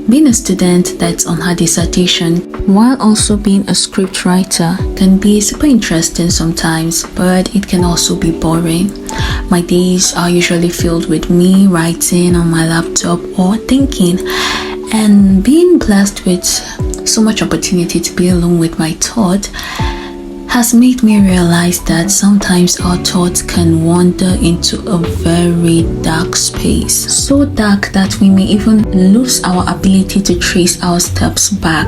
Being a student that's on her dissertation while also being a script writer can be super interesting sometimes, but it can also be boring. My days are usually filled with me writing on my laptop or thinking, and being blessed with so much opportunity to be alone with my thought has made me realize that sometimes our thoughts can wander into a very dark space. So dark that we may even lose our ability to trace our steps back.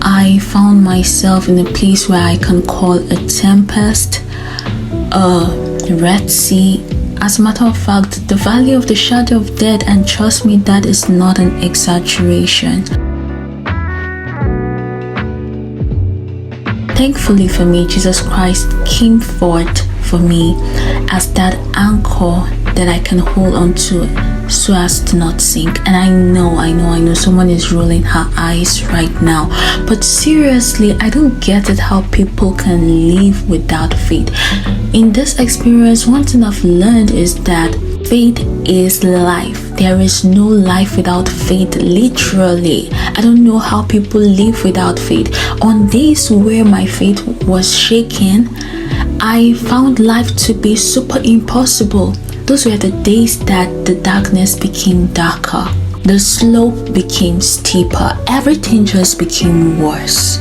I found myself in a place where I can call a tempest, a Red Sea. As a matter of fact, the valley of the shadow of death, and trust me, that is not an exaggeration. Thankfully for me, Jesus Christ came forth for me as that anchor that I can hold on to so as to not sink. And I know someone is rolling her eyes right now, but seriously, I don't get it how people can live without faith. In this experience, one thing I've learned is that faith is life. There is no life without faith, literally. I don't know how people live without faith. On days where my faith was shaken, I found life to be super impossible. Those were the days that the darkness became darker. The slope became steeper. Everything just became worse.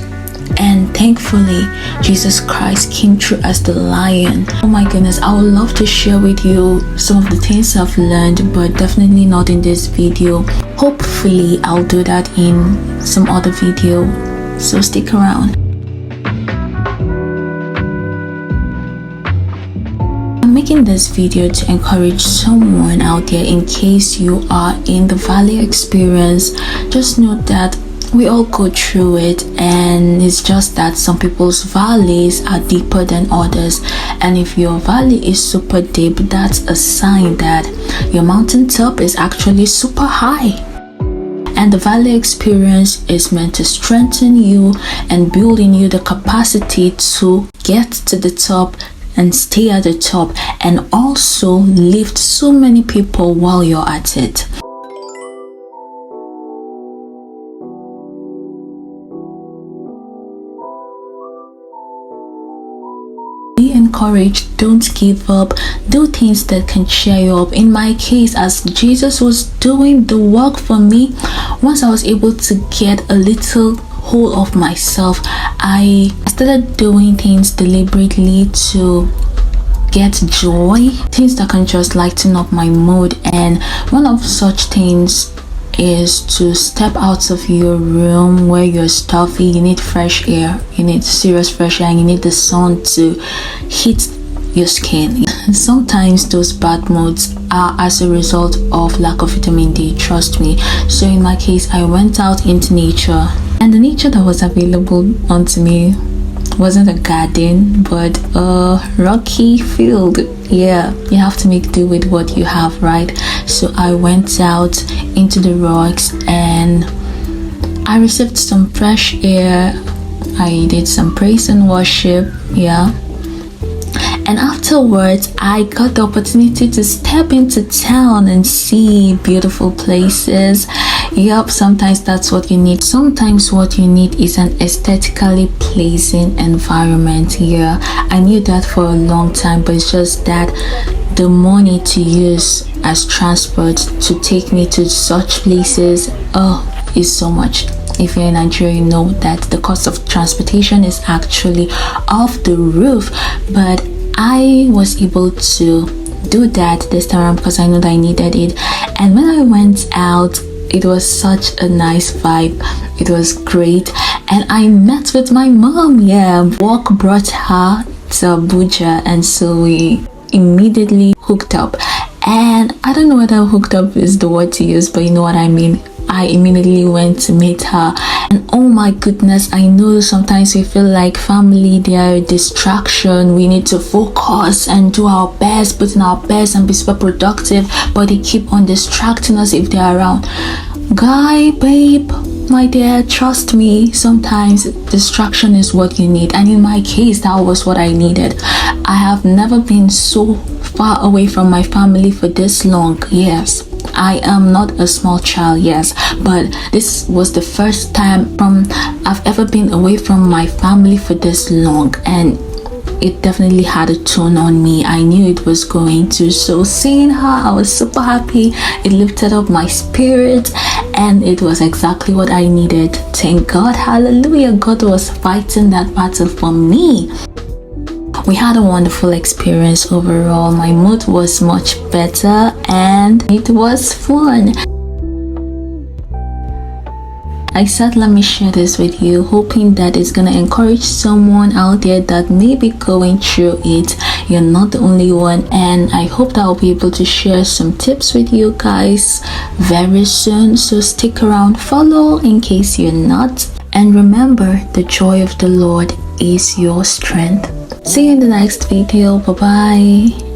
And thankfully, Jesus Christ came through as the lion. Oh my goodness, I would love to share with you some of the things I've learned, but definitely not in this video. Hopefully, I'll do that in some other video, so stick around. I'm making this video to encourage someone out there in case you are in the valley experience. Just note that we all go through it, and it's just that some people's valleys are deeper than others. And if your valley is super deep, that's a sign that your mountaintop is actually super high. And the valley experience is meant to strengthen you and build in you the capacity to get to the top and stay at the top, and also lift so many people while you're at it. Be encouraged, don't give up, do things that can cheer you up. In my case, as Jesus was doing the work for me, once I was able to get a little hold of myself, I started doing things deliberately to get joy, things that can just lighten up my mood. And one of such things is to step out of your room where you're stuffy. You need fresh air, you need serious fresh air, and you need the sun to hit your skin. Sometimes those bad moods are as a result of lack of vitamin D, trust me. So in my case, I went out into nature, and the nature that was available onto me wasn't a garden but a rocky field. Yeah, you have to make do with what you have, right? So I went out into the rocks and I received some fresh air. I did some praise and worship, yeah. And afterwards, I got the opportunity to step into town and see beautiful places. Yup, sometimes that's what you need. Sometimes what you need is an aesthetically pleasing environment. Yeah, I knew that for a long time, but it's just that the money to use as transport to take me to such places is so much. If you're in Nigeria, you know that the cost of transportation is actually off the roof. But I was able to do that this time around because I know that I needed it. And when I went out, it was such a nice vibe. It was great. And I met with my mom. Yeah, work brought her to Abuja, and so we immediately hooked up. And I don't know whether hooked up is the word to use, but you know what I mean. I immediately went to meet her, and oh my goodness, I know sometimes we feel like family, they are a distraction. We need to focus and do our best, put in our best and be super productive, but they keep on distracting us if they're around. Guy, babe, my dear, trust me, sometimes distraction is what you need, and in my case, that was what I needed. I have never been so far away from my family for this long. Yes, I am not a small child, yes, but this was the first time I've ever been away from my family for this long, and it definitely had a tone on me. I knew it was going to. So seeing her, I was super happy. It lifted up my spirit, and it was exactly what I needed. Thank God, hallelujah. God was fighting that battle for me. We had a wonderful experience overall. My mood was much better and it was fun. I said let me share this with you, hoping that it's gonna encourage someone out there that may be going through it. You're not the only one, and I hope that I'll be able to share some tips with you guys very soon. So stick around, follow in case you're not, and remember, the joy of the Lord is your strength. See you in the next video. Bye bye.